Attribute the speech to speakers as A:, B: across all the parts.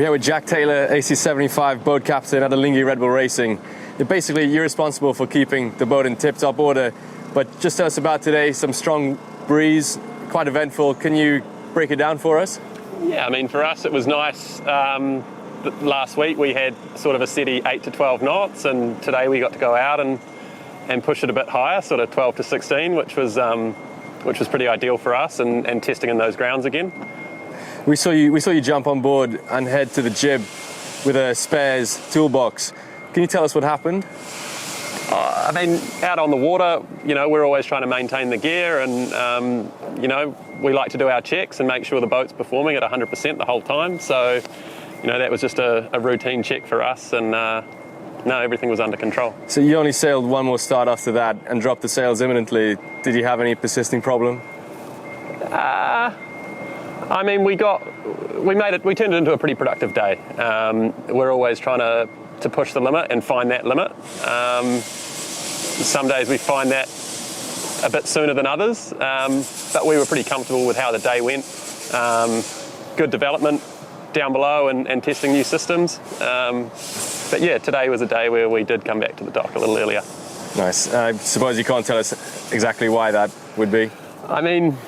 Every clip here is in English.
A: We're here with Jack Taylor, AC75 boat captain at Alinghi Red Bull Racing. Basically, you're responsible for keeping the boat in tip-top order, but just tell us about today. Some strong breeze, quite eventful. Can you break it down for us?
B: Yeah, I mean, for us it was nice. Last week we had sort of a steady 8 to 12 knots, and today we got to go out and push it a bit higher, sort of 12 to 16, which was pretty ideal for us, and testing in those grounds again.
A: We saw you jump on board and head to the jib with a spares toolbox. Can you tell us what happened?
B: I mean, out on the water, you know, we're always trying to maintain the gear, and you know, we like to do our checks and make sure the boat's performing at 100% the whole time. So, you know, that was just a routine check for us, and no, everything was under control.
A: So you only sailed one more start after that and dropped the sails imminently. Did you have any persisting problem?
B: I mean, we turned it into a pretty productive day. We're always trying to push the limit and find that limit. Some days we find that a bit sooner than others, but we were pretty comfortable with how the day went. Good development down below and testing new systems. But yeah, today was a day where we did come back to the dock a little earlier.
A: Nice. I suppose you can't tell us exactly why that would be.
B: I mean,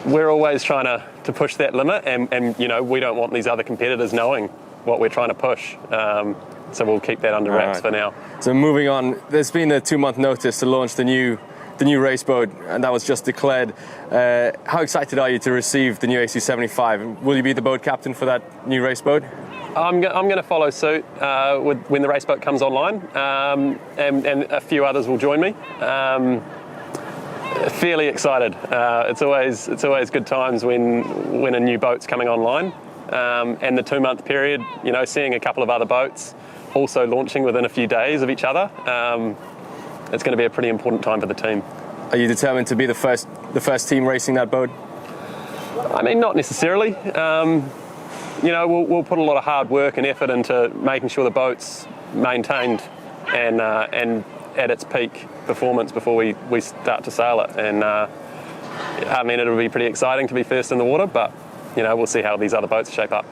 B: we're always trying to push that limit, and you know, we don't want these other competitors knowing what we're trying to push. So we'll keep that under wraps for now. So
A: moving on, there's been a 2-month notice to launch the new race boat, and that was just declared. How excited are you to receive the new AC75? Will you be the boat captain for that new race boat?
B: I'm going to follow suit when the race boat comes online, and a few others will join me. Fairly excited. It's always good times when a new boat's coming online, and the 2-month period, you know, seeing a couple of other boats also launching within a few days of each other. It's going to be a pretty important time for the team.
A: Are you determined to be the first team racing that boat?
B: I mean, not necessarily. You know, we'll put a lot of hard work and effort into making sure the boat's maintained and at its peak performance before we start to sail it. And I mean, it'll be pretty exciting to be first in the water, but you know, we'll see how these other boats shape up.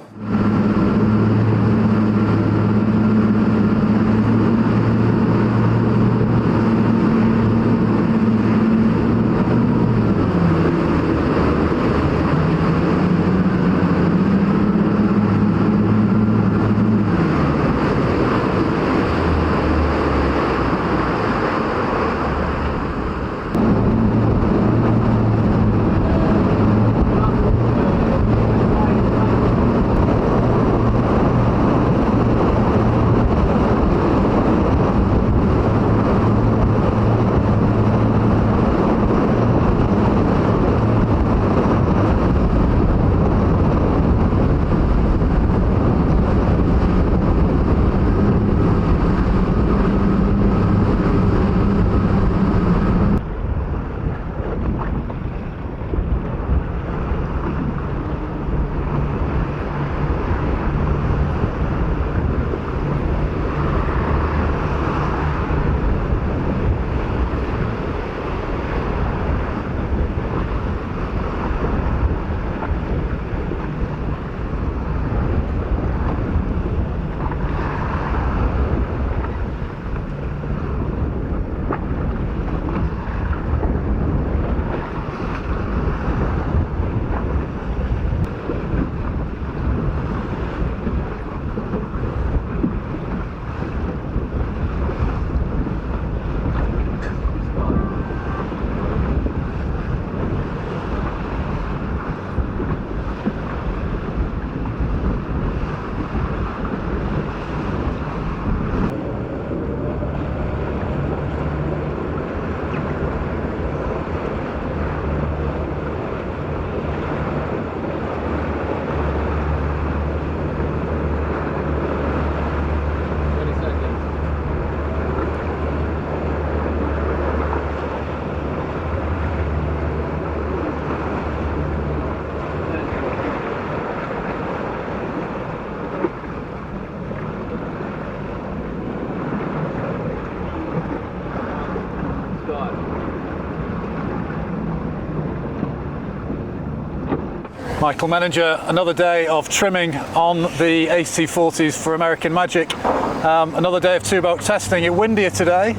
C: Michael Menninger, another day of trimming on the AT40s for American Magic. Another day of two-boat testing. It's windier today.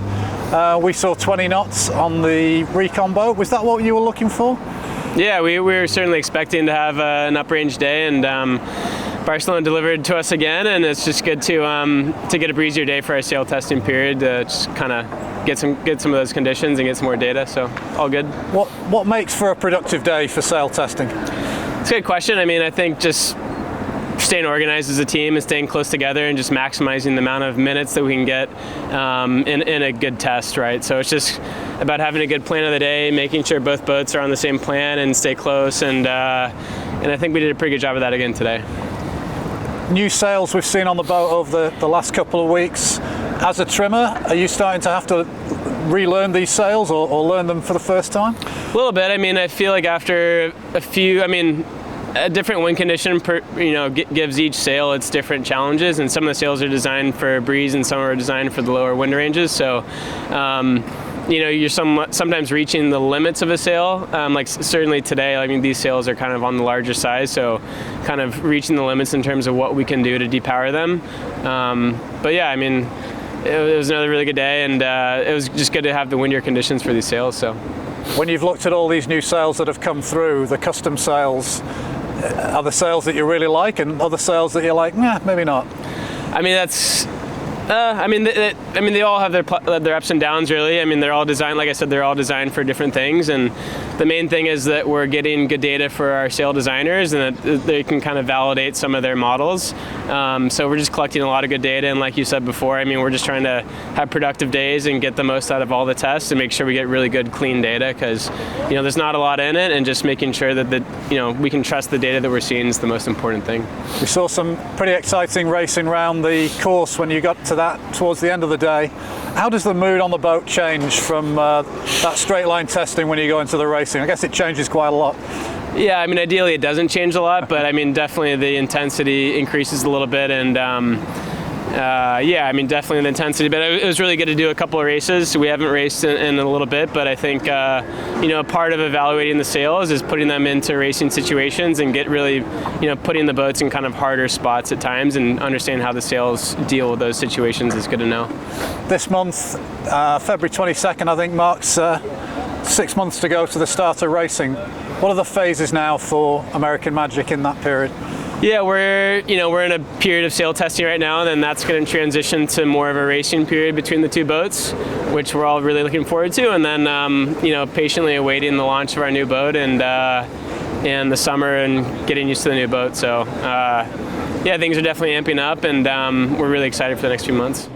C: We saw 20 knots on the recon boat. Was that what you were looking for?
D: Yeah, we were certainly expecting to have an uprange day, and Barcelona delivered to us again, and it's just good to get a breezier day for our sail testing period, to just kind of get some of those conditions and get some more data, so all good.
C: What makes for a productive day for sail testing?
D: It's a good question. I mean, I think just staying organized as a team and staying close together and just maximizing the amount of minutes that we can get in a good test, right? So it's just about having a good plan of the day, making sure both boats are on the same plan and stay close, and I think we did a pretty good job of that again today.
C: New sails we've seen on the boat over the last couple of weeks. As a trimmer, are you starting to have to relearn these sails or learn them for the first time?
D: A little bit. I mean, I feel like after a few, a different wind condition gives each sail its different challenges, and some of the sails are designed for breeze and some are designed for the lower wind ranges. So you're sometimes reaching the limits of a sail. Like certainly today, these sails are kind of on the larger size, so kind of reaching the limits in terms of what we can do to depower them. But yeah, it was another really good day, and it was just good to have the windier conditions for these sails. So
C: when you've looked at all these new sails that have come through, the custom sails, are the sails that you really like and other sails that you're like, nah, maybe not?
D: They all have their ups and downs, really. They're all designed, like I said, they're all designed for different things. And the main thing is that we're getting good data for our sail designers, and that they can kind of validate some of their models. So we're just collecting a lot of good data. And like you said before, we're just trying to have productive days and get the most out of all the tests and make sure we get really good, clean data, because there's not a lot in it, and just making sure that we can trust the data that we're seeing is the most important thing.
C: We saw some pretty exciting racing around the course when you got to that towards the end of the day. How does the mood on the boat change from that straight line testing when you go into the racing? I guess it changes quite a lot.
D: Yeah, ideally it doesn't change a lot, but definitely the intensity increases a little bit, and definitely the intensity. But it was really good to do a couple of races. We haven't raced in a little bit, but I think part of evaluating the sails is putting them into racing situations and get really putting the boats in kind of harder spots at times, and understanding how the sails deal with those situations is good to know.
C: This month, February 22nd, I think, marks 6 months to go to the start of racing. What are the phases now for American Magic in that period?
D: Yeah, we're in a period of sail testing right now, and then that's going to transition to more of a racing period between the two boats, which we're all really looking forward to. And then patiently awaiting the launch of our new boat and the summer and getting used to the new boat. So things are definitely amping up, and we're really excited for the next few months.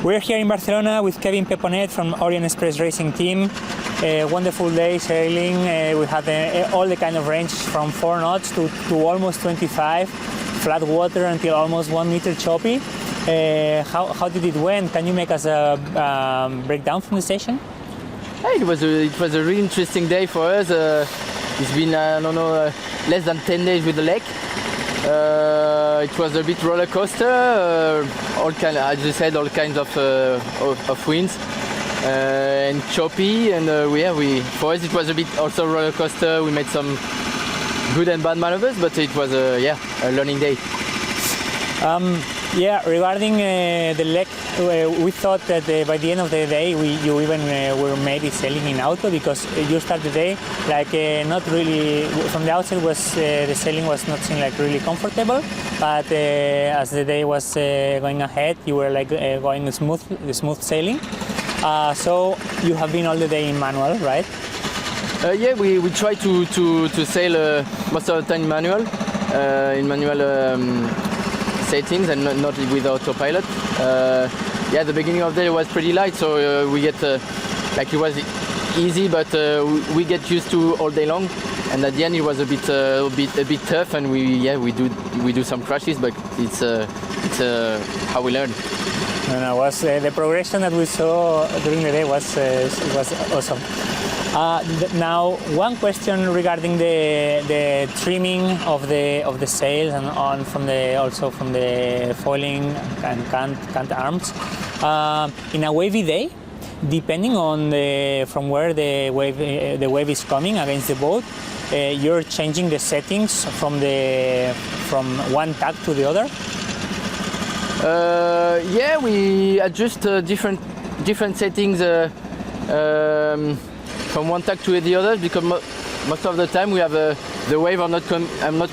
E: We're here in Barcelona with Kevin Peponet from Orient Express Racing Team. Wonderful day sailing. We had all the kind of range from 4 knots to almost 25, flat water until almost 1 meter choppy. How did it went? Can you make us a breakdown from the station?
F: It was a really interesting day for us. It's been less than 10 days with the lake. It was a bit roller coaster, as you said, all kinds of winds and choppy, and for us it was a bit also roller coaster. We made some good and bad maneuvers, but it was a learning day.
E: Yeah, regarding the leg, we thought that by the end of the day you even were maybe sailing in auto, because you start the day like not really, from the outset was the sailing was not seem like really comfortable, but as the day was going ahead, you were like going smooth sailing. So you have been all the day in manual, right?
F: Yeah, we try to sail most of the time in manual settings and not with autopilot. Yeah, the beginning of the day was pretty light, so we get like it was easy, but we get used to all day long. And at the end, it was a bit tough, and we do some crashes, but it's how we learn.
E: No, was the progression that we saw during the day was awesome. Now, one question regarding the trimming of the sails and also from the foiling and cant arms. In a wavy day, depending on from where the wave is coming against the boat, you're changing the settings from one tack to the other.
F: Yeah, we adjust different settings from one tack to the other, because most of the time we have the wave are not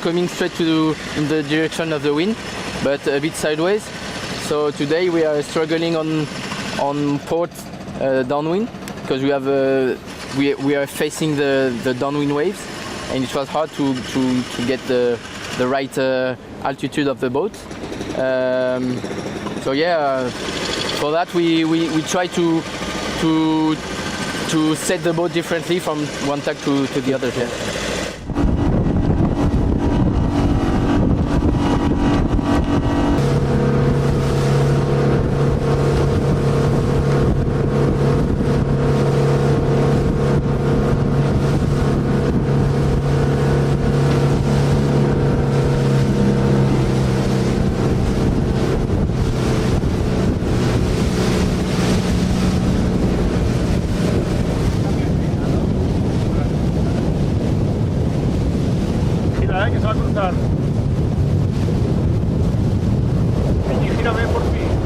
F: coming straight in the direction of the wind, but a bit sideways. So today we are struggling on port downwind, because we are facing the downwind waves, and it was hard to get the right altitude of the boat. So yeah, for that we try to set the boat differently from one tack to the other. Yeah.
G: Que se va a cruzar. Allí gírame por fin.